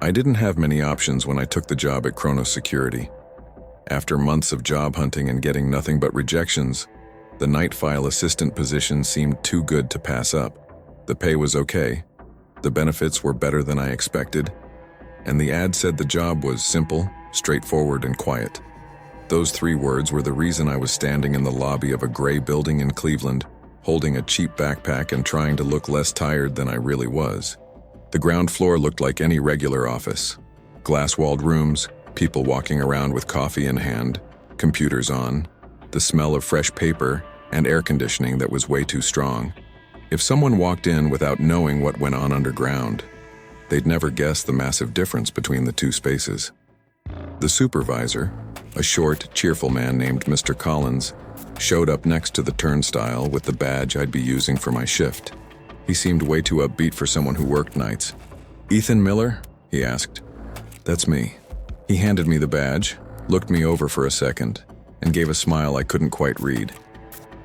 I didn't have many options when I took the job at Kronos Security. After months of job hunting and getting nothing but rejections, the night file assistant position seemed too good to pass up. The pay was okay, the benefits were better than I expected, and the ad said the job was simple, straightforward, and quiet. Those 3 words were the reason I was standing in the lobby of a gray building in Cleveland, holding a cheap backpack and trying to look less tired than I really was. The ground floor looked like any regular office. Glass-walled rooms, people walking around with coffee in hand, computers on, the smell of fresh paper, and air conditioning that was way too strong. If someone walked in without knowing what went on underground, they'd never guess the massive difference between the 2 spaces. The supervisor, a short, cheerful man named Mr. Collins, showed up next to the turnstile with the badge I'd be using for my shift. He seemed way too upbeat for someone who worked nights. "Ethan Miller?" he asked. "That's me." He handed me the badge, looked me over for a second, and gave a smile I couldn't quite read.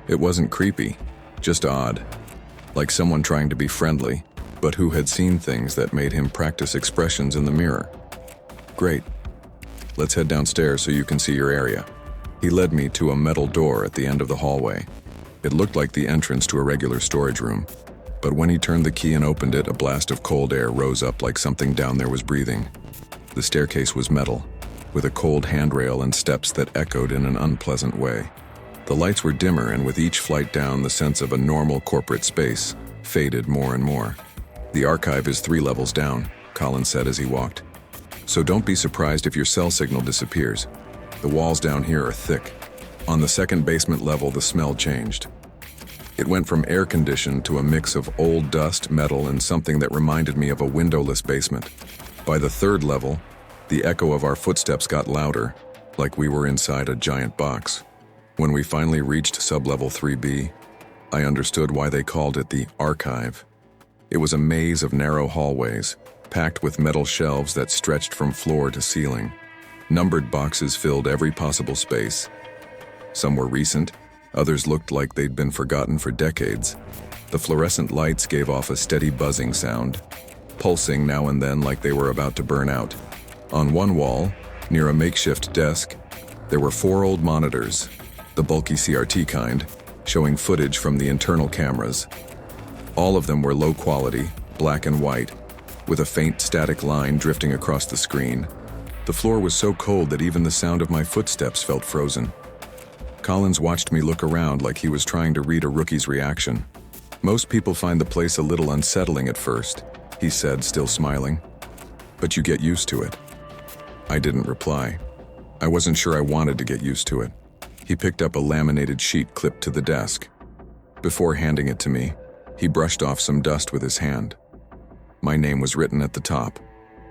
It wasn't creepy, just odd, like someone trying to be friendly, but who had seen things that made him practice expressions in the mirror. "Great. Let's head downstairs so you can see your area." He led me to a metal door at the end of the hallway. It looked like the entrance to a regular storage room, but when he turned the key and opened it, a blast of cold air rose up like something down there was breathing. The staircase was metal, with a cold handrail and steps that echoed in an unpleasant way. The lights were dimmer, and with each flight down, the sense of a normal corporate space faded more and more. "The archive is 3 levels down," Collins said as he walked. "So don't be surprised if your cell signal disappears. The walls down here are thick." On the second basement level, the smell changed. It went from air-conditioned to a mix of old dust, metal, and something that reminded me of a windowless basement. By the 3rd level, the echo of our footsteps got louder, like we were inside a giant box. When we finally reached sublevel 3B, I understood why they called it the archive. It was a maze of narrow hallways, packed with metal shelves that stretched from floor to ceiling. Numbered boxes filled every possible space. Some were recent, others looked like they'd been forgotten for decades. The fluorescent lights gave off a steady buzzing sound, pulsing now and then like they were about to burn out. On one wall, near a makeshift desk, there were 4 old monitors, the bulky CRT kind, showing footage from the internal cameras. All of them were low quality, black and white, with a faint static line drifting across the screen. The floor was so cold that even the sound of my footsteps felt frozen. Collins watched me look around like he was trying to read a rookie's reaction. "Most people find the place a little unsettling at first," he said, still smiling. "But you get used to it." I didn't reply. I wasn't sure I wanted to get used to it. He picked up a laminated sheet clipped to the desk. Before handing it to me, he brushed off some dust with his hand. My name was written at the top.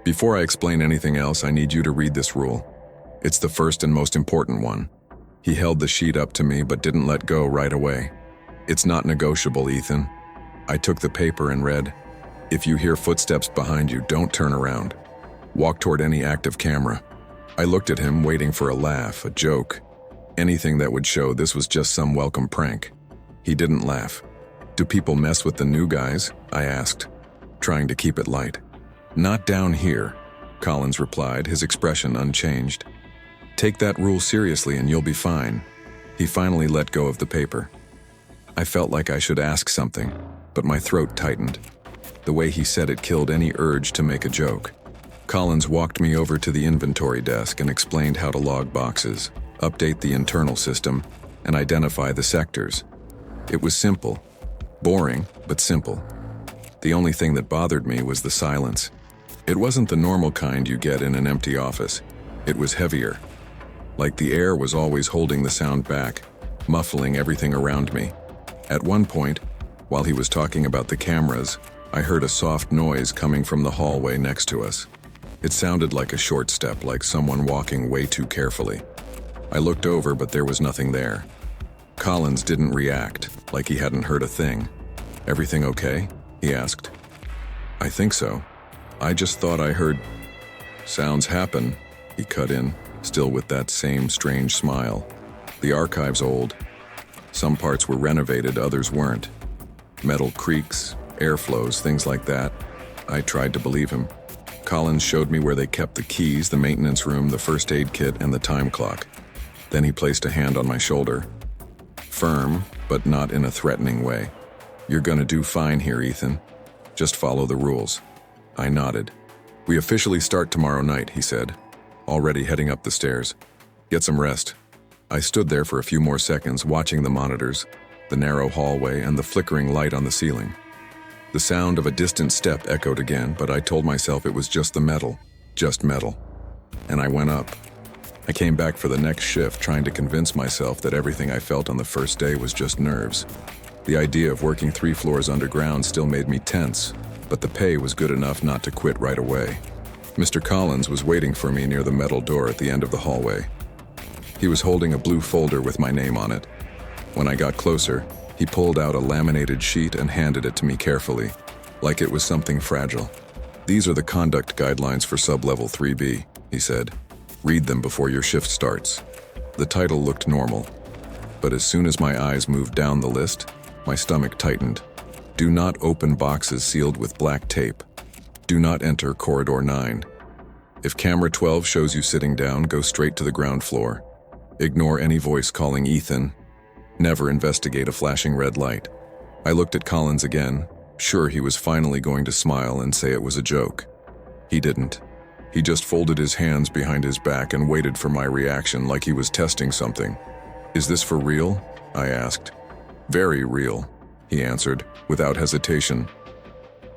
"Before I explain anything else, I need you to read this rule. It's the first and most important one." He held the sheet up to me but didn't let go right away. "It's not negotiable, Ethan." I took the paper and read, "If you hear footsteps behind you, don't turn around. Walk toward any active camera." I looked at him, waiting for a laugh, a joke, anything that would show this was just some welcome prank. He didn't laugh. "Do people mess with the new guys?" I asked, trying to keep it light. "Not down here," Collins replied, his expression unchanged. "Take that rule seriously and you'll be fine." He finally let go of the paper. I felt like I should ask something, but my throat tightened. The way he said it killed any urge to make a joke. Collins walked me over to the inventory desk and explained how to log boxes, update the internal system, and identify the sectors. It was simple. Boring, but simple. The only thing that bothered me was the silence. It wasn't the normal kind you get in an empty office. It was heavier. Like the air was always holding the sound back, muffling everything around me. At one point, while he was talking about the cameras, I heard a soft noise coming from the hallway next to us. It sounded like a short step, like someone walking way too carefully. I looked over, but there was nothing there. Collins didn't react, like he hadn't heard a thing. "Everything okay?" he asked. "I think so. I just thought I heard sounds happen," he cut in, still with that same strange smile. "The archive's old. Some parts were renovated, others weren't. Metal creaks, airflows, things like that." I tried to believe him. Collins showed me where they kept the keys, the maintenance room, the first aid kit, and the time clock. Then he placed a hand on my shoulder. Firm, but not in a threatening way. "You're gonna do fine here, Ethan. Just follow the rules." I nodded. "We officially start tomorrow night," he said, already heading up the stairs. "Get some rest." I stood there for a few more seconds, watching the monitors, the narrow hallway, and the flickering light on the ceiling. The sound of a distant step echoed again, but I told myself it was just metal. And I went up. I came back for the next shift, trying to convince myself that everything I felt on the first day was just nerves. The idea of working 3 floors underground still made me tense, but the pay was good enough not to quit right away. Mr. Collins was waiting for me near the metal door at the end of the hallway. He was holding a blue folder with my name on it. When I got closer, he pulled out a laminated sheet and handed it to me carefully, like it was something fragile. "These are the conduct guidelines for Sub-Level 3B, he said. "Read them before your shift starts." The title looked normal, but as soon as my eyes moved down the list, my stomach tightened. "Do not open boxes sealed with black tape. Do not enter Corridor 9. If camera 12 shows you sitting down, go straight to the ground floor. Ignore any voice calling Ethan. Never investigate a flashing red light." I looked at Collins again, sure he was finally going to smile and say it was a joke. He didn't. He just folded his hands behind his back and waited for my reaction like he was testing something. "Is this for real?" I asked. "Very real," he answered, without hesitation.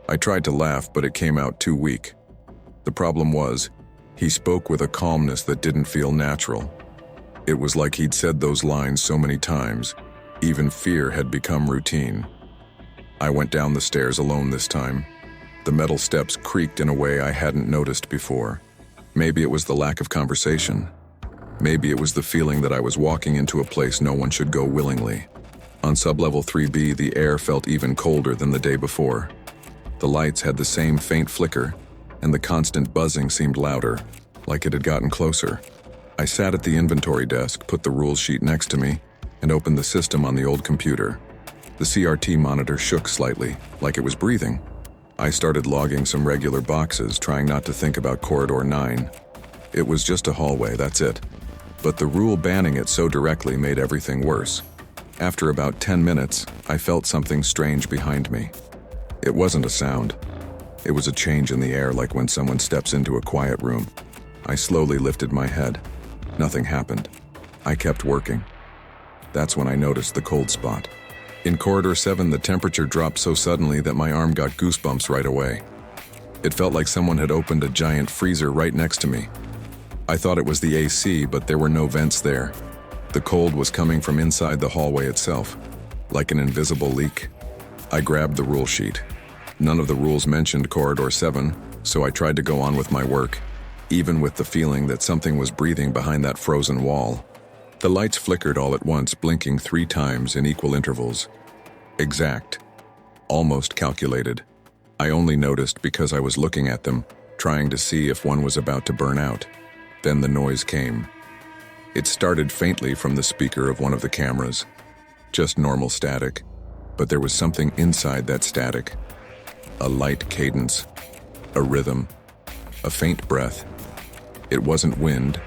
I tried to laugh, but it came out too weak. The problem was, he spoke with a calmness that didn't feel natural. It was like he'd said those lines so many times, even fear had become routine. I went down the stairs alone this time. The metal steps creaked in a way I hadn't noticed before. Maybe it was the lack of conversation. Maybe it was the feeling that I was walking into a place no one should go willingly. On Sub-Level 3B, the air felt even colder than the day before. The lights had the same faint flicker, and the constant buzzing seemed louder, like it had gotten closer. I sat at the inventory desk, put the rules sheet next to me, and opened the system on the old computer. The CRT monitor shook slightly, like it was breathing. I started logging some regular boxes, trying not to think about Corridor 9. It was just a hallway, that's it. But the rule banning it so directly made everything worse. After about 10 minutes, I felt something strange behind me. It wasn't a sound. It was a change in the air, like when someone steps into a quiet room. I slowly lifted my head. Nothing happened. I kept working. That's when I noticed the cold spot. In Corridor 7, the temperature dropped so suddenly that my arm got goosebumps right away. It felt like someone had opened a giant freezer right next to me. I thought it was the AC, but there were no vents there. The cold was coming from inside the hallway itself, like an invisible leak. I grabbed the rule sheet. None of the rules mentioned Corridor 7, so I tried to go on with my work, even with the feeling that something was breathing behind that frozen wall. The lights flickered all at once, blinking 3 times in equal intervals. Exact. Almost calculated. I only noticed because I was looking at them, trying to see if one was about to burn out. Then the noise came. It started faintly from the speaker of one of the cameras. Just normal static. But there was something inside that static. A light cadence. A rhythm. A faint breath. It wasn't wind.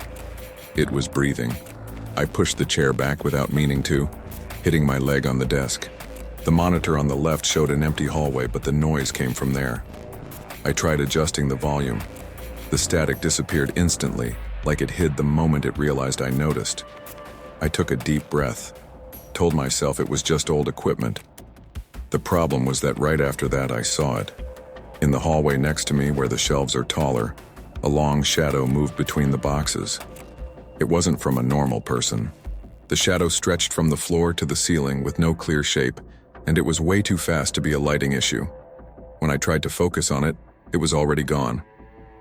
It was breathing. I pushed the chair back without meaning to, hitting my leg on the desk. The monitor on the left showed an empty hallway, but the noise came from there. I tried adjusting the volume. The static disappeared instantly, like it hid the moment it realized I noticed. I took a deep breath, told myself it was just old equipment. The problem was that right after that I saw it. In the hallway next to me, where the shelves are taller, a long shadow moved between the boxes. It wasn't from a normal person. The shadow stretched from the floor to the ceiling with no clear shape, and it was way too fast to be a lighting issue. When I tried to focus on it, it was already gone.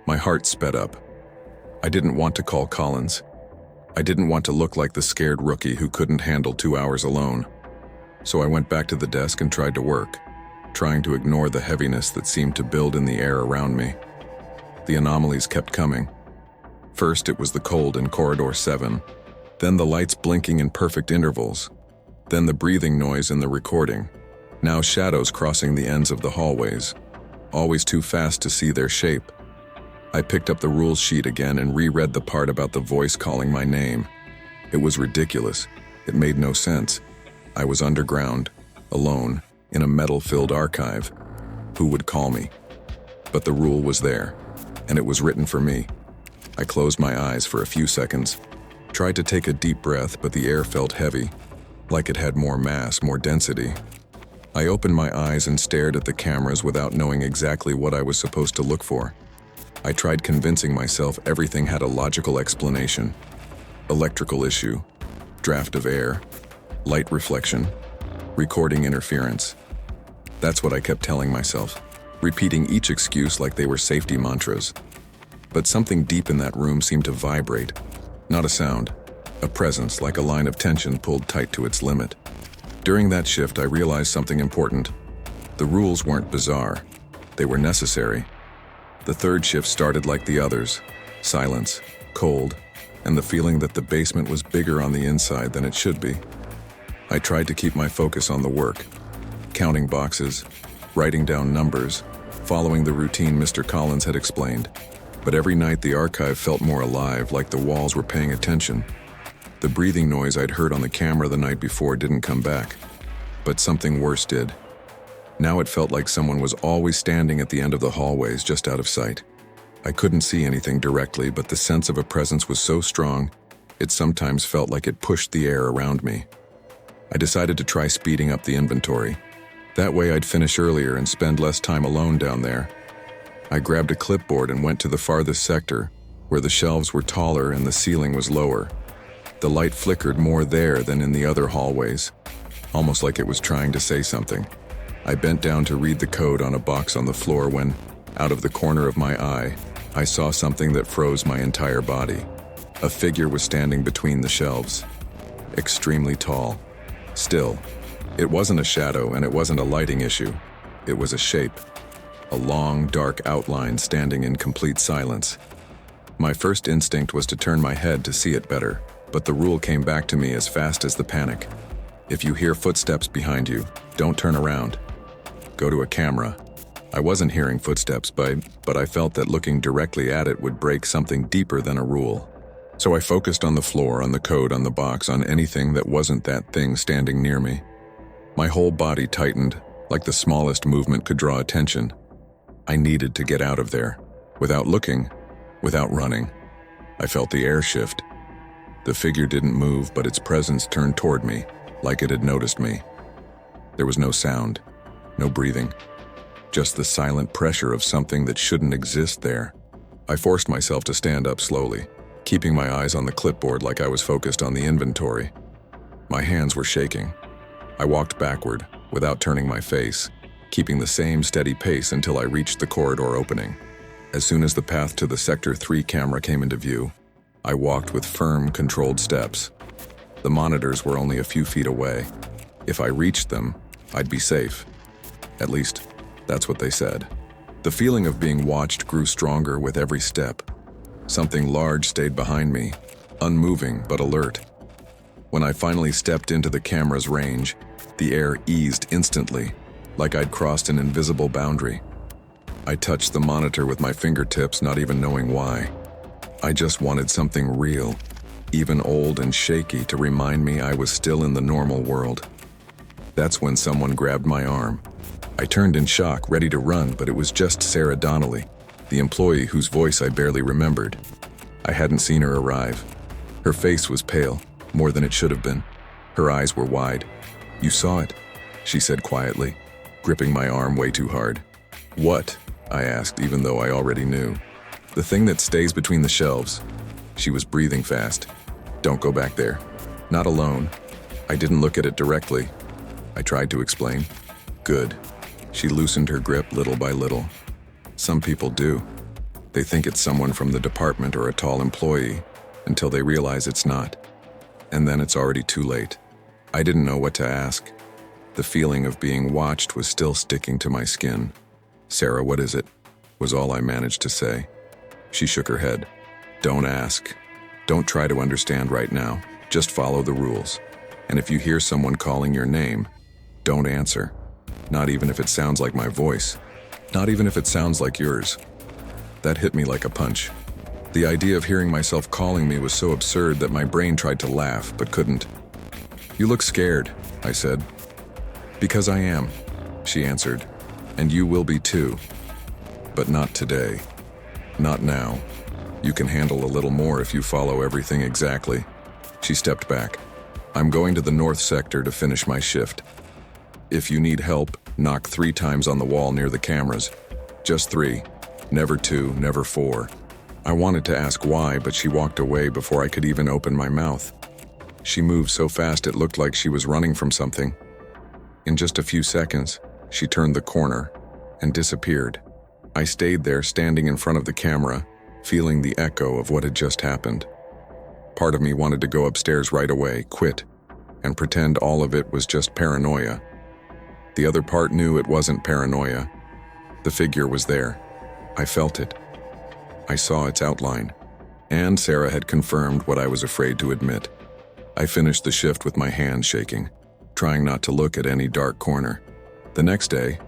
My heart sped up. I didn't want to call Collins. I didn't want to look like the scared rookie who couldn't handle 2 hours alone. So I went back to the desk and tried to work, trying to ignore the heaviness that seemed to build in the air around me. The anomalies kept coming. First, it was the cold in Corridor 7, then the lights blinking in perfect intervals, then the breathing noise in the recording, now shadows crossing the ends of the hallways, always too fast to see their shape. I picked up the rules sheet again and reread the part about the voice calling my name. It was ridiculous. It made no sense. I was underground, alone, in a metal-filled archive. Who would call me? But the rule was there, and it was written for me. I closed my eyes for a few seconds, tried to take a deep breath, but the air felt heavy, like it had more mass, more density. I opened my eyes and stared at the cameras without knowing exactly what I was supposed to look for. I tried convincing myself everything had a logical explanation. Electrical issue, draft of air, light reflection, recording interference. That's what I kept telling myself, repeating each excuse like they were safety mantras. But something deep in that room seemed to vibrate. Not a sound, a presence like a line of tension pulled tight to its limit. During that shift, I realized something important. The rules weren't bizarre. They were necessary. The third shift started like the others. Silence, cold, and the feeling that the basement was bigger on the inside than it should be. I tried to keep my focus on the work, counting boxes, writing down numbers, following the routine Mr. Collins had explained. But every night the archive felt more alive, like the walls were paying attention. The breathing noise I'd heard on the camera the night before didn't come back, but something worse did. Now it felt like someone was always standing at the end of the hallways, just out of sight. I couldn't see anything directly, but the sense of a presence was so strong, it sometimes felt like it pushed the air around me. I decided to try speeding up the inventory. That way I'd finish earlier and spend less time alone down there. I grabbed a clipboard and went to the farthest sector, where the shelves were taller and the ceiling was lower. The light flickered more there than in the other hallways, almost like it was trying to say something. I bent down to read the code on a box on the floor when, out of the corner of my eye, I saw something that froze my entire body. A figure was standing between the shelves. Extremely tall. Still, it wasn't a shadow and it wasn't a lighting issue. It was a shape. A long, dark outline standing in complete silence. My first instinct was to turn my head to see it better, but the rule came back to me as fast as the panic. If you hear footsteps behind you, don't turn around. Go to a camera. I wasn't hearing footsteps, but I felt that looking directly at it would break something deeper than a rule. So I focused on the floor, on the code, on the box, on anything that wasn't that thing standing near me. My whole body tightened, like the smallest movement could draw attention. I needed to get out of there, without looking, without running. I felt the air shift. The figure didn't move, but its presence turned toward me, like it had noticed me. There was no sound, no breathing, just the silent pressure of something that shouldn't exist there. I forced myself to stand up slowly, keeping my eyes on the clipboard like I was focused on the inventory. My hands were shaking. I walked backward, without turning my face, keeping the same steady pace until I reached the corridor opening. As soon as the path to the Sector 3 camera came into view, I walked with firm, controlled steps. The monitors were only a few feet away. If I reached them, I'd be safe. At least, that's what they said. The feeling of being watched grew stronger with every step. Something large stayed behind me, unmoving but alert. When I finally stepped into the camera's range, the air eased instantly, like I'd crossed an invisible boundary. I touched the monitor with my fingertips, not even knowing why. I just wanted something real, even old and shaky, to remind me I was still in the normal world. That's when someone grabbed my arm. I turned in shock, ready to run, but it was just Sarah Donnelly, the employee whose voice I barely remembered. I hadn't seen her arrive. Her face was pale, more than it should have been. Her eyes were wide. "You saw it," she said quietly, gripping my arm way too hard. "What?" I asked, even though I already knew. "The thing that stays between the shelves." She was breathing fast. "Don't go back there. Not alone." I didn't look at it directly. I tried to explain. "Good." She loosened her grip little by little. "Some people do. They think it's someone from the department or a tall employee, until they realize it's not. And then it's already too late." I didn't know what to ask. The feeling of being watched was still sticking to my skin. "Sarah, what is it?" was all I managed to say. She shook her head. "Don't ask. Don't try to understand right now. Just follow the rules. And if you hear someone calling your name, don't answer. Not even if it sounds like my voice. Not even if it sounds like yours." That hit me like a punch. The idea of hearing myself calling me was so absurd that my brain tried to laugh, but couldn't. "You look scared," I said. "Because I am," she answered. "And you will be too. But not today. Not now. You can handle a little more if you follow everything exactly." She stepped back. "I'm going to the north sector to finish my shift. If you need help, knock 3 times on the wall near the cameras. Just 3. Never 2, never 4. I wanted to ask why, but she walked away before I could even open my mouth. She moved so fast it looked like she was running from something. In just a few seconds, she turned the corner and disappeared. I stayed there, standing in front of the camera, feeling the echo of what had just happened. Part of me wanted to go upstairs right away, quit, and pretend all of it was just paranoia. The other part knew it wasn't paranoia. The figure was there. I felt it. I saw its outline. And Sarah had confirmed what I was afraid to admit. I finished the shift with my hands shaking, trying not to look at any dark corner. The next day,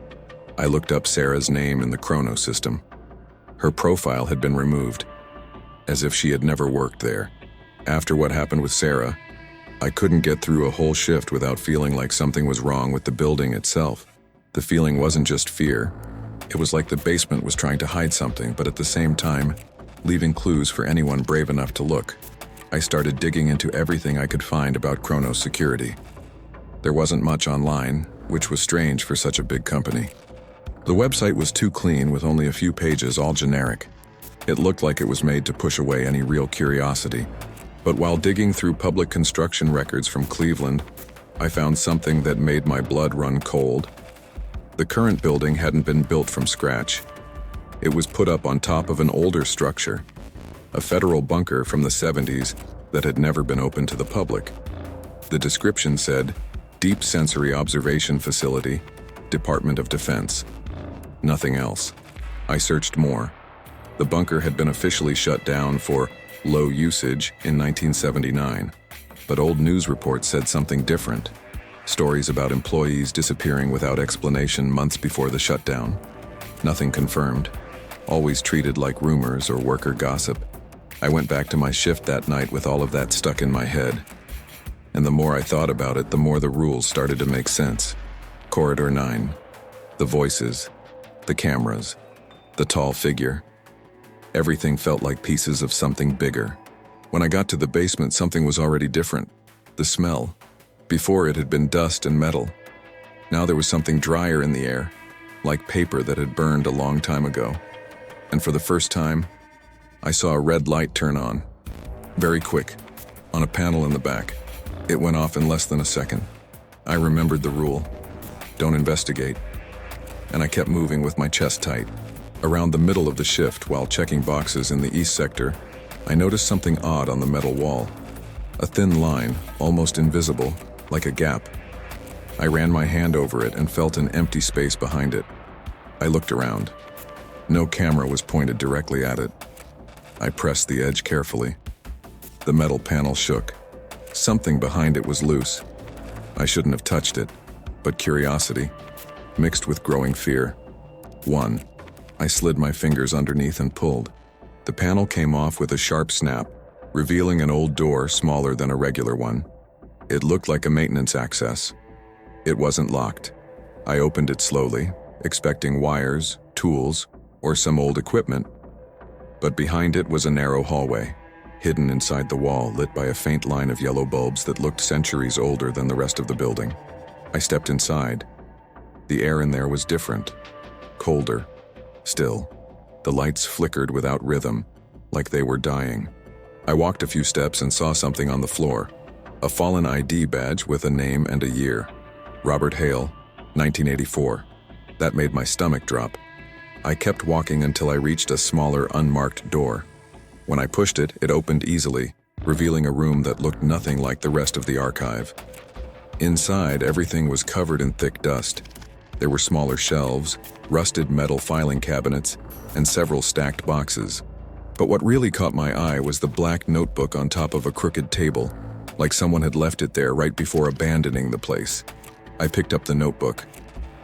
I looked up Sarah's name in the Chrono system. Her profile had been removed, as if she had never worked there. After what happened with Sarah, I couldn't get through a whole shift without feeling like something was wrong with the building itself. The feeling wasn't just fear. It was like the basement was trying to hide something, but at the same time, leaving clues for anyone brave enough to look. I started digging into everything I could find about Chrono Security. There wasn't much online, which was strange for such a big company. The website was too clean, with only a few pages, all generic. It looked like it was made to push away any real curiosity. But while digging through public construction records from Cleveland, I found something that made my blood run cold. The current building hadn't been built from scratch. It was put up on top of an older structure, a federal bunker from the 70s that had never been open to the public. The description said, "Deep Sensory Observation Facility, Department of Defense." Nothing else. I searched more. The bunker had been officially shut down for low usage in 1979, but old news reports said something different. Stories about employees disappearing without explanation months before the shutdown. Nothing confirmed, always treated like rumors or worker gossip. I went back to my shift that night with all of that stuck in my head. And the more I thought about it, the more the rules started to make sense. Corridor 9, the voices, the cameras, the tall figure. Everything felt like pieces of something bigger. When I got to the basement, something was already different. The smell. Before it had been dust and metal. Now there was something drier in the air, like paper that had burned a long time ago. And for the first time, I saw a red light turn on. Very quick, on a panel in the back. It went off in less than a second. I remembered the rule. Don't investigate. And I kept moving with my chest tight. Around the middle of the shift, while checking boxes in the east sector, I noticed something odd on the metal wall. A thin line, almost invisible, like a gap. I ran my hand over it and felt an empty space behind it. I looked around. No camera was pointed directly at it. I pressed the edge carefully. The metal panel shook. Something behind it was loose. I shouldn't have touched it, but curiosity, mixed with growing fear. 1. I slid my fingers underneath and pulled. The panel came off with a sharp snap, revealing an old door smaller than a regular one. It looked like a maintenance access. It wasn't locked. I opened it slowly, expecting wires, tools, or some old equipment. But behind it was a narrow hallway, hidden inside the wall, lit by a faint line of yellow bulbs that looked centuries older than the rest of the building. I stepped inside. The air in there was different, colder, still. The lights flickered without rhythm, like they were dying. I walked a few steps and saw something on the floor. A fallen ID badge with a name and a year. Robert Hale, 1984. That made my stomach drop. I kept walking until I reached a smaller, unmarked door. When I pushed it, it opened easily, revealing a room that looked nothing like the rest of the archive. Inside, everything was covered in thick dust. There were smaller shelves, rusted metal filing cabinets, and several stacked boxes. But what really caught my eye was the black notebook on top of a crooked table, like someone had left it there right before abandoning the place. I picked up the notebook.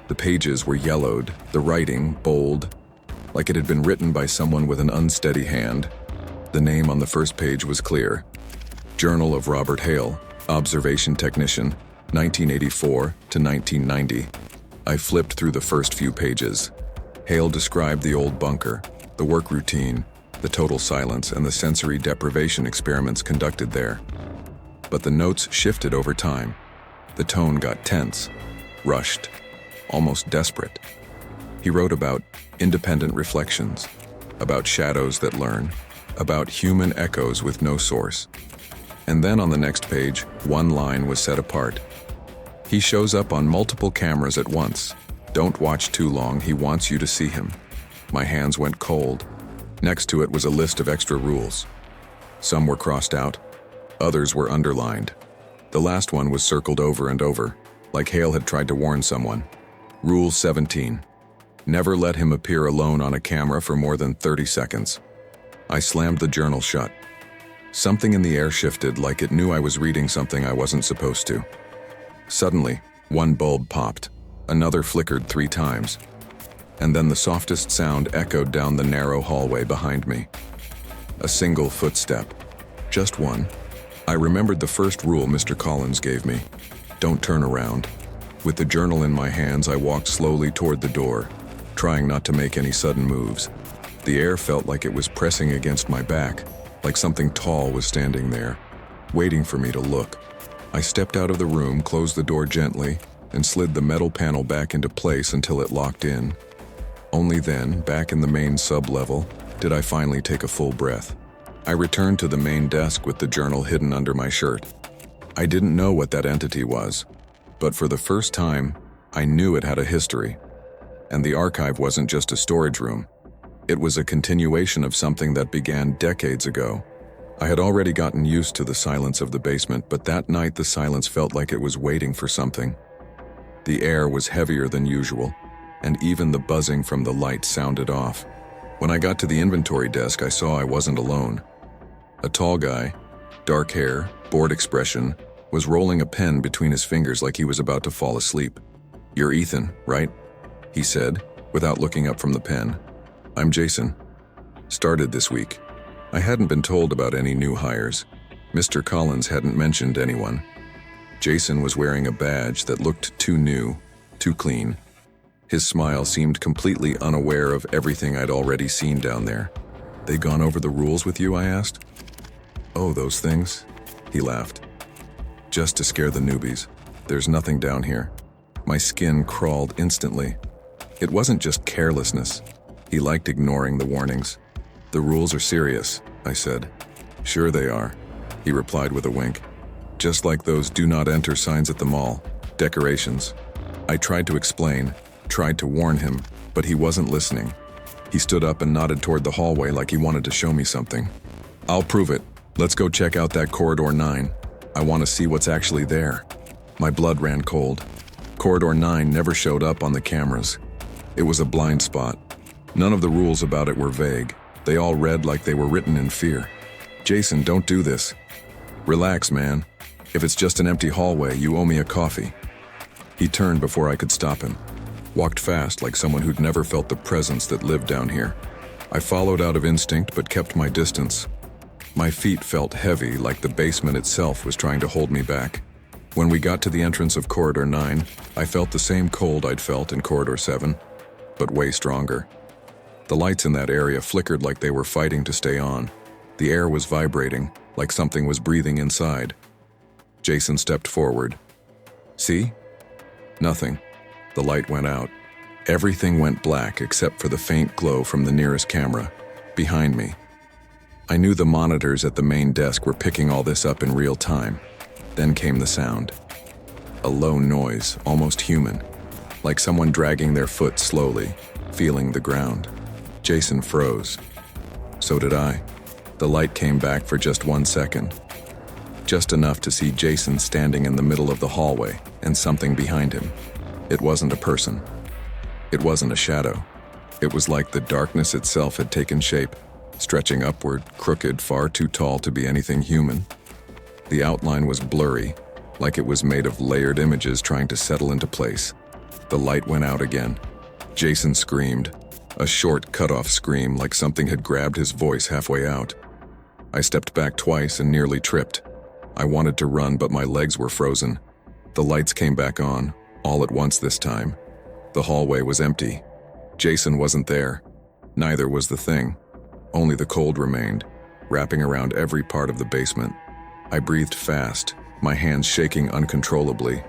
The pages were yellowed, the writing bold, like it had been written by someone with an unsteady hand. The name on the first page was clear. Journal of Robert Hale, Observation Technician, 1984 to 1990. I flipped through the first few pages. Hale described the old bunker, the work routine, the total silence, and the sensory deprivation experiments conducted there. But the notes shifted over time. The tone got tense, rushed, almost desperate. He wrote about independent reflections, about shadows that learn, about human echoes with no source. And then on the next page, one line was set apart. He shows up on multiple cameras at once. Don't watch too long, he wants you to see him. My hands went cold. Next to it was a list of extra rules. Some were crossed out, others were underlined. The last one was circled over and over, like Hale had tried to warn someone. Rule 17. Never let him appear alone on a camera for more than 30 seconds. I slammed the journal shut. Something in the air shifted, like it knew I was reading something I wasn't supposed to. Suddenly, one bulb popped. Another flickered 3 times. And then the softest sound echoed down the narrow hallway behind me. A single footstep. Just one. I remembered the first rule Mr. Collins gave me. Don't turn around. With the journal in my hands, I walked slowly toward the door, trying not to make any sudden moves. The air felt like it was pressing against my back, like something tall was standing there, waiting for me to look. I stepped out of the room, closed the door gently, and slid the metal panel back into place until it locked in. Only then, back in the main sub-level, did I finally take a full breath. I returned to the main desk with the journal hidden under my shirt. I didn't know what that entity was, but for the first time, I knew it had a history. And the archive wasn't just a storage room. It was a continuation of something that began decades ago. I had already gotten used to the silence of the basement, but that night the silence felt like it was waiting for something. The air was heavier than usual, and even the buzzing from the light sounded off. When I got to the inventory desk, I saw I wasn't alone. A tall guy, dark hair, bored expression, was rolling a pen between his fingers like he was about to fall asleep. "You're Ethan, right?" he said, without looking up from the pen. "I'm Jason. Started this week." I hadn't been told about any new hires. Mr. Collins hadn't mentioned anyone. Jason was wearing a badge that looked too new, too clean. His smile seemed completely unaware of everything I'd already seen down there. "They gone over the rules with you?" I asked. "Oh, those things?" he laughed. "Just to scare the newbies. There's nothing down here." My skin crawled instantly. It wasn't just carelessness. He liked ignoring the warnings. "The rules are serious," I said. "Sure they are," he replied with a wink. "Just like those do not enter signs at the mall. Decorations." I tried to explain, tried to warn him, but he wasn't listening. He stood up and nodded toward the hallway like he wanted to show me something. "I'll prove it. Let's go check out that Corridor 9. I want to see what's actually there." My blood ran cold. Corridor 9 never showed up on the cameras. It was a blind spot. None of the rules about it were vague. They all read like they were written in fear. "Jason, don't do this." "Relax, man. If it's just an empty hallway, you owe me a coffee." He turned before I could stop him. Walked fast like someone who'd never felt the presence that lived down here. I followed out of instinct but kept my distance. My feet felt heavy, like the basement itself was trying to hold me back. When we got to the entrance of Corridor 9, I felt the same cold I'd felt in Corridor 7, but way stronger. The lights in that area flickered like they were fighting to stay on. The air was vibrating, like something was breathing inside. Jason stepped forward. "See?" Nothing. The light went out. Everything went black except for the faint glow from the nearest camera, behind me. I knew the monitors at the main desk were picking all this up in real time. Then came the sound. A low noise, almost human, like someone dragging their foot slowly, feeling the ground. Jason froze. So did I. The light came back for just 1 second. Just enough to see Jason standing in the middle of the hallway and something behind him. It wasn't a person. It wasn't a shadow. It was like the darkness itself had taken shape, stretching upward, crooked, far too tall to be anything human. The outline was blurry, like it was made of layered images trying to settle into place. The light went out again. Jason screamed. A short, cut-off scream like something had grabbed his voice halfway out. I stepped back twice and nearly tripped. I wanted to run, but my legs were frozen. The lights came back on, all at once this time. The hallway was empty. Jason wasn't there. Neither was the thing. Only the cold remained, wrapping around every part of the basement. I breathed fast, my hands shaking uncontrollably.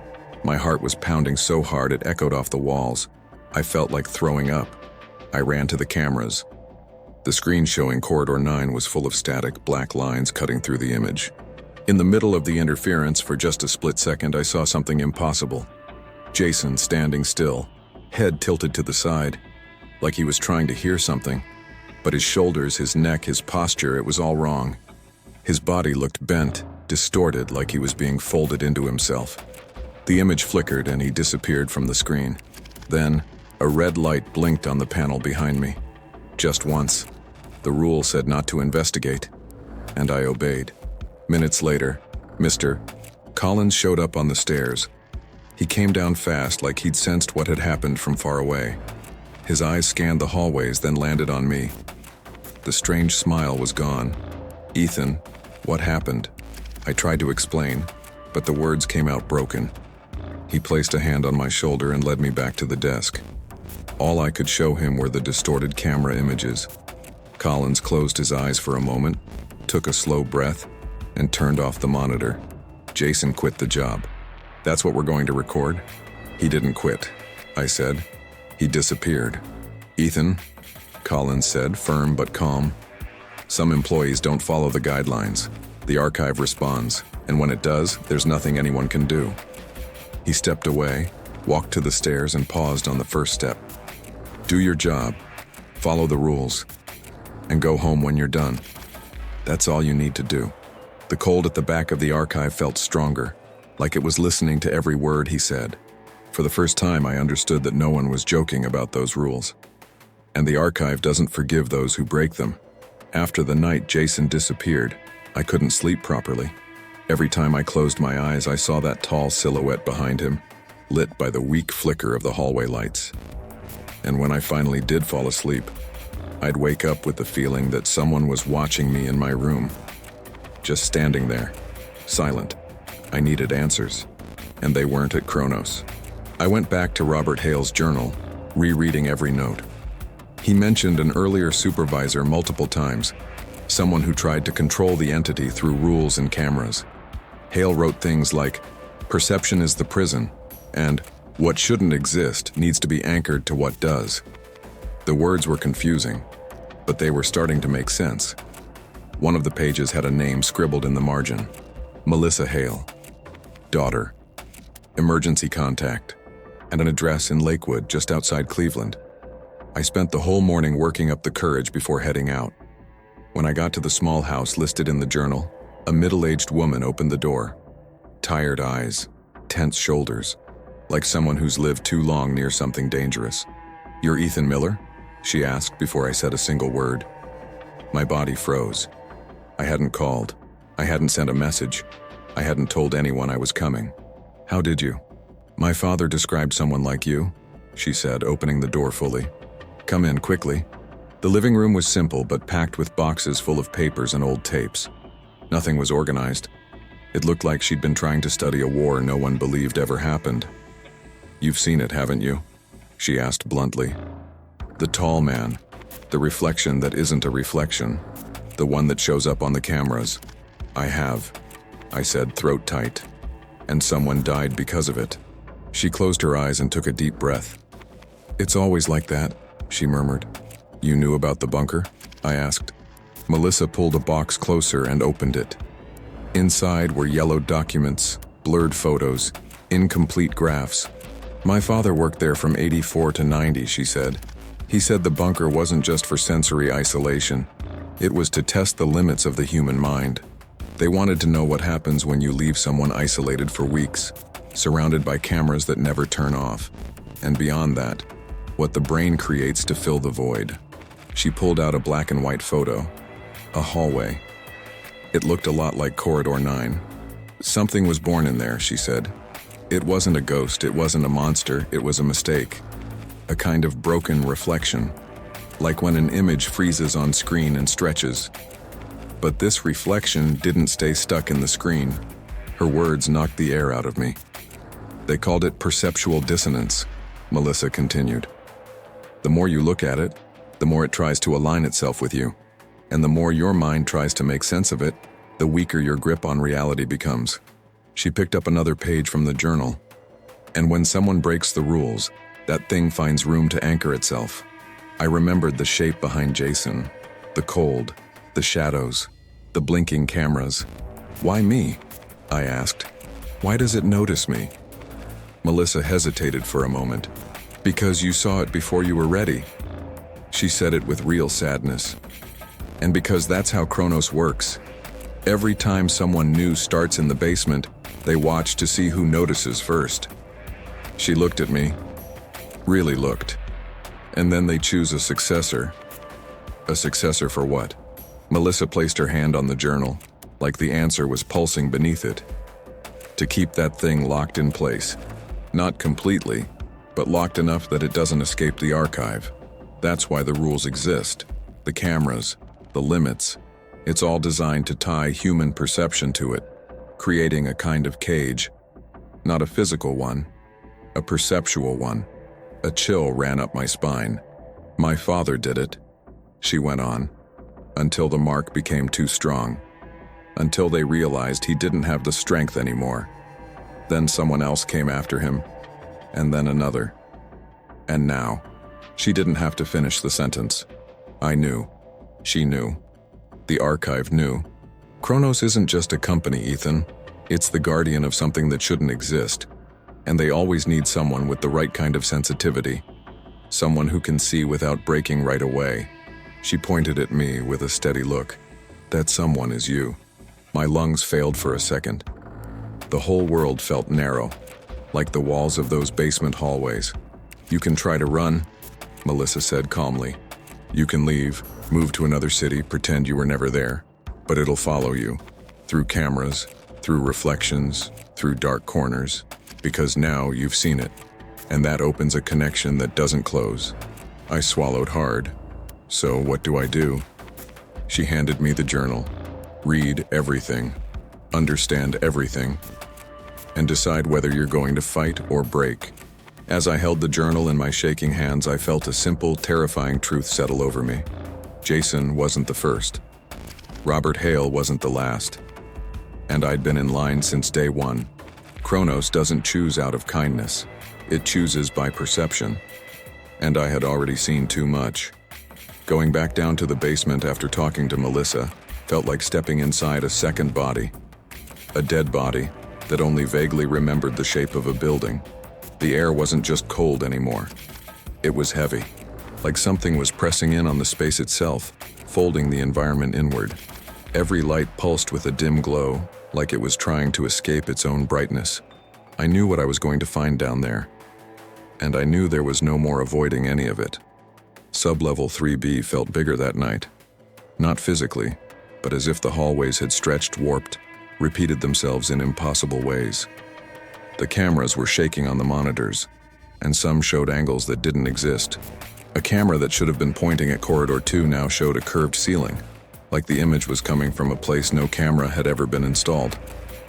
My heart was pounding so hard it echoed off the walls. I felt like throwing up. I ran to the cameras. The screen showing Corridor 9 was full of static, black lines cutting through the image. In the middle of the interference, for just a split second, I saw something impossible. Jason standing still, head tilted to the side, like he was trying to hear something. But his shoulders, his neck, his posture, it was all wrong. His body looked bent, distorted, like he was being folded into himself. The image flickered and he disappeared from the screen. Then, a red light blinked on the panel behind me. Just once. The rule said not to investigate, and I obeyed. Minutes later, Mr. Collins showed up on the stairs. He came down fast, like he'd sensed what had happened from far away. His eyes scanned the hallways, then landed on me. The strange smile was gone. "Ethan, what happened?" I tried to explain, but the words came out broken. He placed a hand on my shoulder and led me back to the desk. All I could show him were the distorted camera images. Collins closed his eyes for a moment, took a slow breath, and turned off the monitor. Jason quit the job. "That's what we're going to record?" "He didn't quit," I said. "He disappeared." "Ethan," Collins said, firm but calm. "Some employees don't follow the guidelines. The archive responds, and when it does, there's nothing anyone can do." He stepped away, walked to the stairs, and paused on the first step. "Do your job, follow the rules, and go home when you're done. That's all you need to do." The cold at the back of the archive felt stronger, like it was listening to every word he said. For the first time, I understood that no one was joking about those rules. And the archive doesn't forgive those who break them. After the night Jason disappeared, I couldn't sleep properly. Every time I closed my eyes, I saw that tall silhouette behind him, lit by the weak flicker of the hallway lights. And when I finally did fall asleep, I'd wake up with the feeling that someone was watching me in my room. Just standing there, silent. I needed answers, and they weren't at Kronos. I went back to Robert Hale's journal, rereading every note. He mentioned an earlier supervisor multiple times, someone who tried to control the entity through rules and cameras. Hale wrote things like, "Perception is the prison," and "What shouldn't exist needs to be anchored to what does." The words were confusing, but they were starting to make sense. One of the pages had a name scribbled in the margin. Melissa Hale. Daughter. Emergency contact. And an address in Lakewood, just outside Cleveland. I spent the whole morning working up the courage before heading out. When I got to the small house listed in the journal, a middle-aged woman opened the door. Tired eyes, tense shoulders, like someone who's lived too long near something dangerous. "You're Ethan Miller?" she asked before I said a single word. My body froze. I hadn't called. I hadn't sent a message. I hadn't told anyone I was coming. "How did you?" "My father described someone like you," she said, opening the door fully. "Come in quickly." The living room was simple but packed with boxes full of papers and old tapes. Nothing was organized. It looked like she'd been trying to study a war no one believed ever happened. "You've seen it, haven't you?" she asked bluntly. "The tall man, the reflection that isn't a reflection, the one that shows up on the cameras." "I have," I said, throat tight. "And someone died because of it." She closed her eyes and took a deep breath. "It's always like that," she murmured. "You knew about the bunker?" I asked. Melissa pulled a box closer and opened it. Inside were yellowed documents, blurred photos, incomplete graphs. "My father worked there from 84 to 90, she said. "He said the bunker wasn't just for sensory isolation. It was to test the limits of the human mind. They wanted to know what happens when you leave someone isolated for weeks, surrounded by cameras that never turn off. And beyond that, what the brain creates to fill the void." She pulled out a black and white photo. A hallway. It looked a lot like Corridor 9. "Something was born in there," she said. "It wasn't a ghost, it wasn't a monster, it was a mistake. A kind of broken reflection. like when an image freezes on screen and stretches. But this reflection didn't stay stuck in the screen. Her words knocked the air out of me. They called it perceptual dissonance, Melissa continued. The more you look at it, the more it tries to align itself with you. And the more your mind tries to make sense of it, the weaker your grip on reality becomes. She picked up another page from the journal. And when someone breaks the rules, that thing finds room to anchor itself. I remembered the shape behind Jason, the cold, the shadows, the blinking cameras. Why me? I asked. Why does it notice me? Melissa hesitated for a moment. Because you saw it before you were ready. She said it with real sadness. And because that's how Kronos works. Every time someone new starts in the basement, they watch to see who notices first. She looked at me, really looked. And then they choose a successor. A successor for what? Melissa placed her hand on the journal, like the answer was pulsing beneath it. To keep that thing locked in place. Not completely, but locked enough that it doesn't escape the archive. That's why the rules exist. The cameras, the limits. It's all designed to tie human perception to it, creating a kind of cage. Not a physical one, a perceptual one. A chill ran up my spine. My father did it, she went on, until the mark became too strong. Until they realized he didn't have the strength anymore. Then someone else came after him, and then another. And now, she didn't have to finish the sentence. I knew. She knew. The archive knew. Kronos isn't just a company, Ethan. It's the guardian of something that shouldn't exist. And they always need someone with the right kind of sensitivity. Someone who can see without breaking right away. She pointed at me with a steady look. That someone is you. My lungs failed for a second. The whole world felt narrow, like the walls of those basement hallways. You can try to run, Melissa said calmly. You can leave, move to another city, pretend you were never there. But it'll follow you. Through cameras, through reflections, through dark corners. Because now you've seen it. And that opens a connection that doesn't close. I swallowed hard. So what do I do? She handed me the journal. Read everything. Understand everything. And decide whether you're going to fight or break. As I held the journal in my shaking hands, I felt a simple, terrifying truth settle over me. Jason wasn't the first. Robert Hale wasn't the last. And I'd been in line since day one. Kronos doesn't choose out of kindness. It chooses by perception. And I had already seen too much. Going back down to the basement after talking to Melissa felt like stepping inside a second body. A dead body that only vaguely remembered the shape of a building. The air wasn't just cold anymore. It was heavy, like something was pressing in on the space itself, folding the environment inward. Every light pulsed with a dim glow, like it was trying to escape its own brightness. I knew what I was going to find down there. And I knew there was no more avoiding any of it. Sublevel 3B felt bigger that night. Not physically, but as if the hallways had stretched, warped, repeated themselves in impossible ways. The cameras were shaking on the monitors, and some showed angles that didn't exist. A camera that should have been pointing at Corridor 2 now showed a curved ceiling, like the image was coming from a place no camera had ever been installed.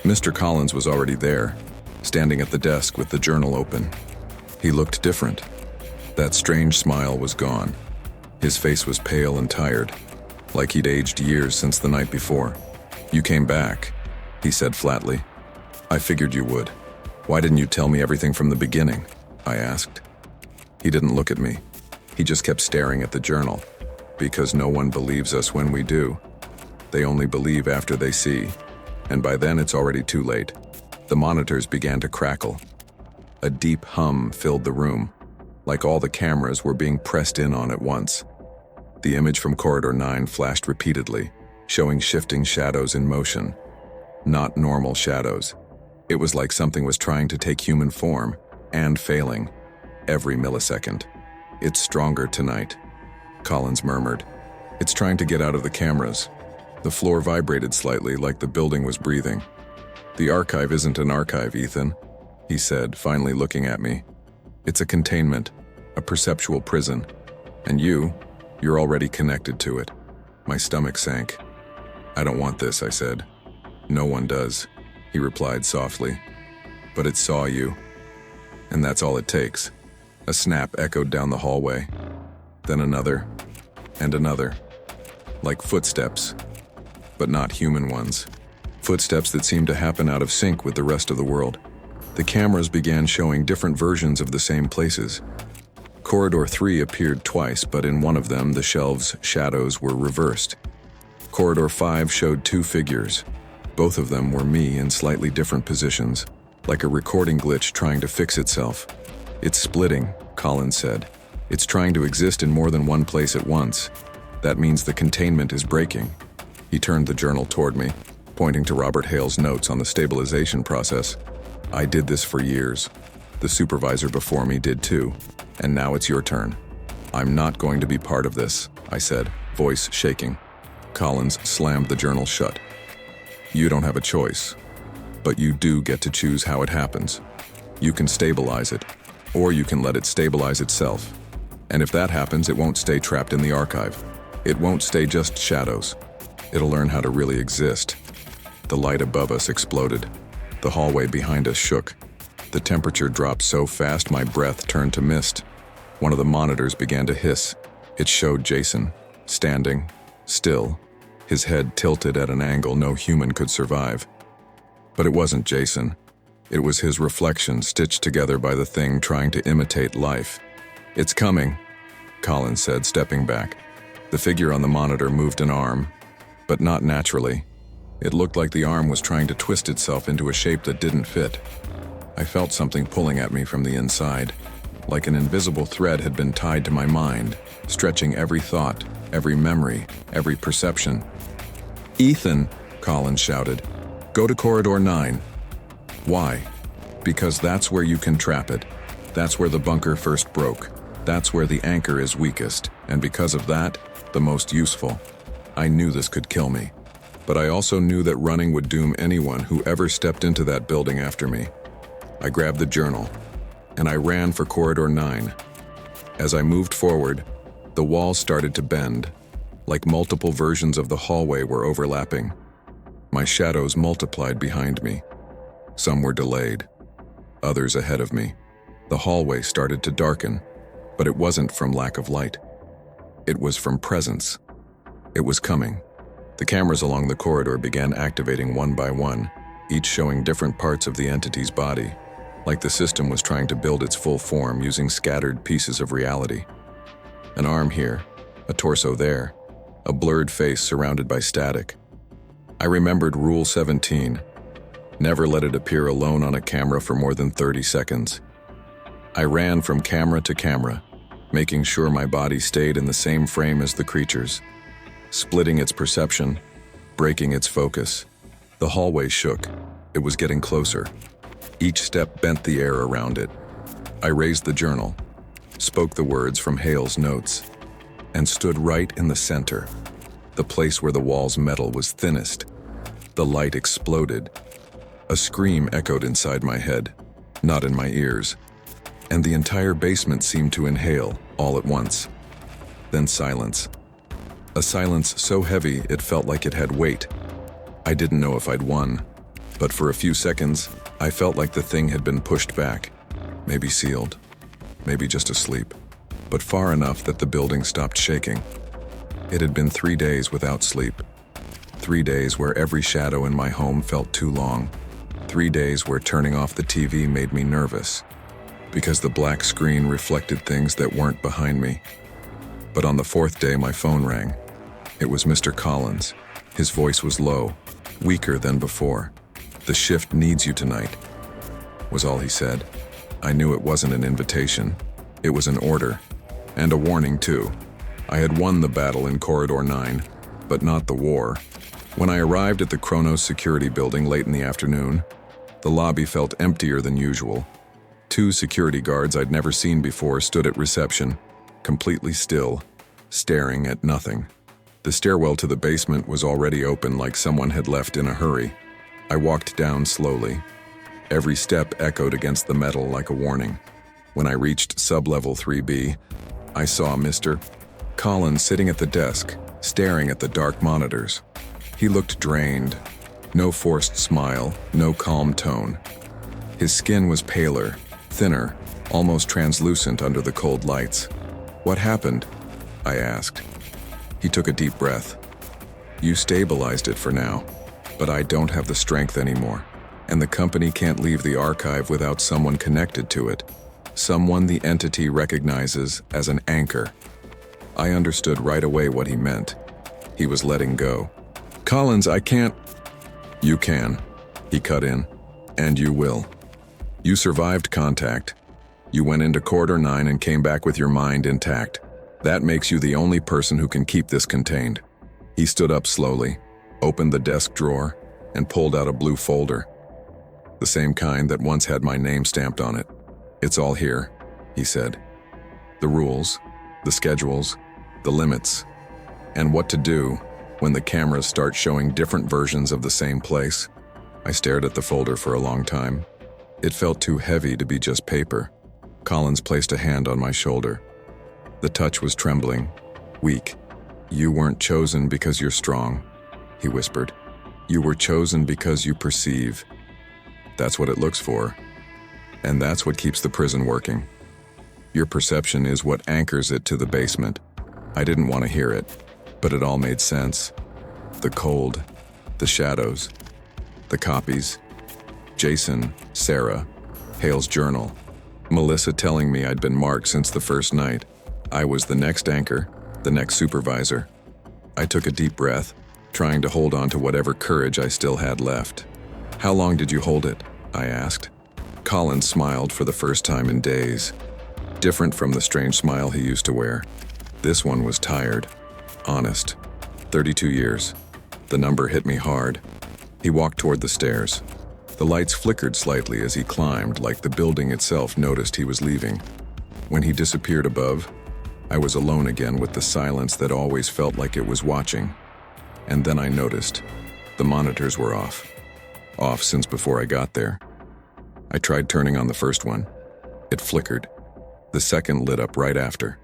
Mr. Collins was already there, standing at the desk with the journal open. He looked different. That strange smile was gone. His face was pale and tired, like he'd aged years since the night before. You came back, he said flatly. I figured you would. Why didn't you tell me everything from the beginning? I asked. He didn't look at me. He just kept staring at the journal. Because no one believes us when we do. They only believe after they see. And by then it's already too late. The monitors began to crackle. A deep hum filled the room, like all the cameras were being pressed in on at once. The image from Corridor 9 flashed repeatedly, showing shifting shadows in motion. Not normal shadows. It was like something was trying to take human form, and failing, every millisecond. It's stronger tonight, Collins murmured. It's trying to get out of the cameras. The floor vibrated slightly, like the building was breathing. The archive isn't an archive, Ethan, he said, finally looking at me. It's a containment, a perceptual prison. And you, You're already connected to it. My stomach sank. I don't want this, I said. No one does, he replied softly. But it saw you. And that's all it takes. A snap echoed down the hallway. Then another. And another. Like footsteps. But not human ones. Footsteps that seemed to happen out of sync with the rest of the world. The cameras began showing different versions of the same places. Corridor 3 appeared twice, but in one of them, the shelves' shadows were reversed. Corridor 5 showed two figures. Both of them were me in slightly different positions, like a recording glitch trying to fix itself. It's splitting, Collins said. It's trying to exist in more than one place at once. That means the containment is breaking. He turned the journal toward me, pointing to Robert Hale's notes on the stabilization process. I did this for years. The supervisor before me did too. And now it's your turn. I'm not going to be part of this, I said, voice shaking. Collins slammed the journal shut. You don't have a choice, but you do get to choose how it happens. You can stabilize it, or you can let it stabilize itself. And if that happens, it won't stay trapped in the archive. It won't stay just shadows. It'll learn how to really exist. The light above us exploded. The hallway behind us shook. The temperature dropped so fast my breath turned to mist. One of the monitors began to hiss. It showed Jason, standing, still, his head tilted at an angle no human could survive. But it wasn't Jason. It was his reflection stitched together by the thing trying to imitate life. It's coming, Collins said, stepping back. The figure on the monitor moved an arm, but not naturally. It looked like the arm was trying to twist itself into a shape that didn't fit. I felt something pulling at me from the inside, like an invisible thread had been tied to my mind, stretching every thought, every memory, every perception. Ethan, Collins shouted, go to Corridor 9. Why? Because that's where you can trap it. That's where the bunker first broke. That's where the anchor is weakest, and because of that, the most useful. I knew this could kill me, but I also knew that running would doom anyone who ever stepped into that building after me. I grabbed the journal, and I ran for Corridor 9. As I moved forward, the walls started to bend, like multiple versions of the hallway were overlapping. My shadows multiplied behind me. Some were delayed, others ahead of me. The hallway started to darken, but it wasn't from lack of light. It was from presence. It was coming. The cameras along the corridor began activating one by one, each showing different parts of the entity's body, like the system was trying to build its full form using scattered pieces of reality. An arm here, a torso there, a blurred face surrounded by static. I remembered Rule 17. Never let it appear alone on a camera for more than 30 seconds. I ran from camera to camera, making sure my body stayed in the same frame as the creature's, splitting its perception, breaking its focus. The hallway shook. It was getting closer. Each step bent the air around it. I raised the journal, spoke the words from Hale's notes, and stood right in the center, the place where the wall's metal was thinnest. The light exploded. A scream echoed inside my head, not in my ears, and the entire basement seemed to inhale all at once. Then silence. A silence so heavy it felt like it had weight. I didn't know if I'd won, but for a few seconds, I felt like the thing had been pushed back, maybe sealed, maybe just asleep, but far enough that the building stopped shaking. It had been 3 days without sleep. 3 days where every shadow in my home felt too long. 3 days where turning off the TV made me nervous, because the black screen reflected things that weren't behind me. But on the 4th day, my phone rang. It was Mr. Collins. His voice was low, weaker than before. "The shift needs you tonight," was all he said. I knew it wasn't an invitation. It was an order, and a warning too. I had won the battle in Corridor 9, but not the war. When I arrived at the Kronos security building late in the afternoon, the lobby felt emptier than usual. 2 security guards I'd never seen before stood at reception, completely still, staring at nothing. The stairwell to the basement was already open, like someone had left in a hurry. I walked down slowly. Every step echoed against the metal like a warning. When I reached sub-level 3B, I saw Mr. Collins sitting at the desk, staring at the dark monitors. He looked drained. No forced smile, no calm tone. His skin was paler, thinner, almost translucent under the cold lights. "What happened?" I asked. He took a deep breath. "You stabilized it for now, but I don't have the strength anymore, and the company can't leave the archive without someone connected to it, someone the entity recognizes as an anchor." I understood right away what he meant. He was letting go. "Collins, I can't." "You can," he cut in, "and you will. You survived contact. You went into Corridor 9 and came back with your mind intact. That makes you the only person who can keep this contained." He stood up slowly, opened the desk drawer, and pulled out a blue folder. The same kind that once had my name stamped on it. "It's all here," he said. "The rules, the schedules, the limits, and what to do when the cameras start showing different versions of the same place." I stared at the folder for a long time. It felt too heavy to be just paper. Collins placed a hand on my shoulder. The touch was trembling, weak. "You weren't chosen because you're strong," he whispered. "You were chosen because you perceive. That's what it looks for. And that's what keeps the prison working. Your perception is what anchors it to the basement." I didn't want to hear it, but it all made sense. The cold, the shadows, the copies. Jason, Sarah, Hale's journal, Melissa telling me I'd been marked since the first night. I was the next anchor, the next supervisor. I took a deep breath, trying to hold on to whatever courage I still had left. "How long did you hold it?" I asked. Collins smiled for the first time in days, different from the strange smile he used to wear. This one was tired, honest. 32 years. The number hit me hard. He walked toward the stairs. The lights flickered slightly as he climbed, like the building itself noticed he was leaving. When he disappeared above, I was alone again with the silence that always felt like it was watching. And then I noticed. The monitors were off. Off since before I got there. I tried turning on the first one. It flickered. The second lit up right after.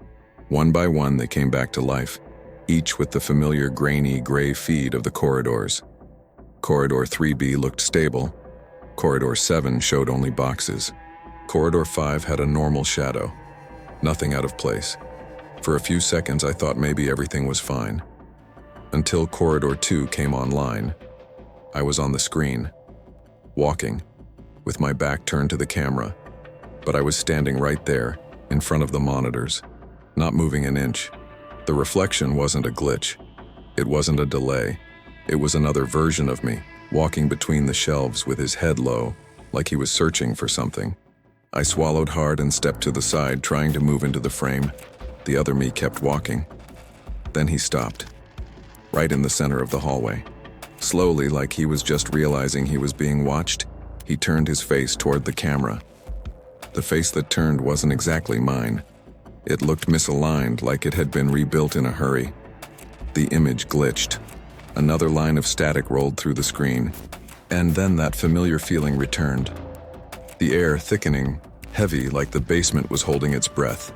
One by one, they came back to life, each with the familiar grainy gray feed of the corridors. Corridor 3B looked stable. Corridor 7 showed only boxes. Corridor 5 had a normal shadow. Nothing out of place. For a few seconds, I thought maybe everything was fine. Until Corridor 2 came online. I was on the screen, walking, with my back turned to the camera, but I was standing right there, in front of the monitors, not moving an inch. The reflection wasn't a glitch. It wasn't a delay. It was another version of me, walking between the shelves with his head low, like he was searching for something. I swallowed hard and stepped to the side, trying to move into the frame. The other me kept walking. Then he stopped, right in the center of the hallway. Slowly, like he was just realizing he was being watched, he turned his face toward the camera. The face that turned wasn't exactly mine. It looked misaligned, like it had been rebuilt in a hurry. The image glitched. Another line of static rolled through the screen, and then that familiar feeling returned. The air thickening, heavy like the basement was holding its breath.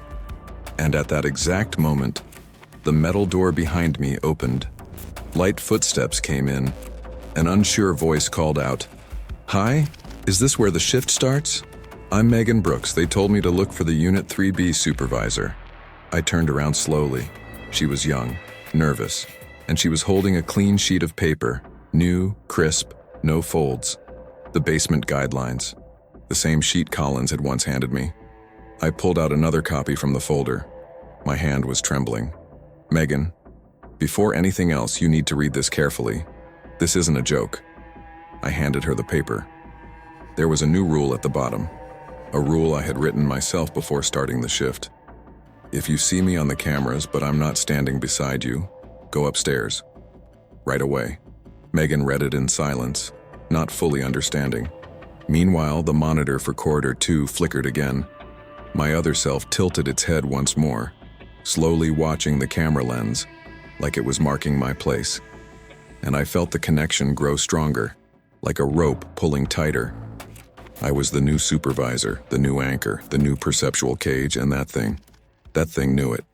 And at that exact moment, the metal door behind me opened. Light footsteps came in. An unsure voice called out, "Hi, is this where the shift starts? I'm Megan Brooks. They told me to look for the Unit 3B supervisor." I turned around slowly. She was young, nervous, and she was holding a clean sheet of paper, new, crisp, no folds. The basement guidelines. The same sheet Collins had once handed me. I pulled out another copy from the folder. My hand was trembling. "Megan, before anything else, you need to read this carefully. This isn't a joke." I handed her the paper. There was a new rule at the bottom. A rule I had written myself before starting the shift. "If you see me on the cameras but I'm not standing beside you, go upstairs. Right away." Megan read it in silence, not fully understanding. Meanwhile, the monitor for Corridor 2 flickered again. My other self tilted its head once more, slowly watching the camera lens, like it was marking my place. And I felt the connection grow stronger, like a rope pulling tighter. I was the new supervisor, the new anchor, the new perceptual cage, and that thing knew it.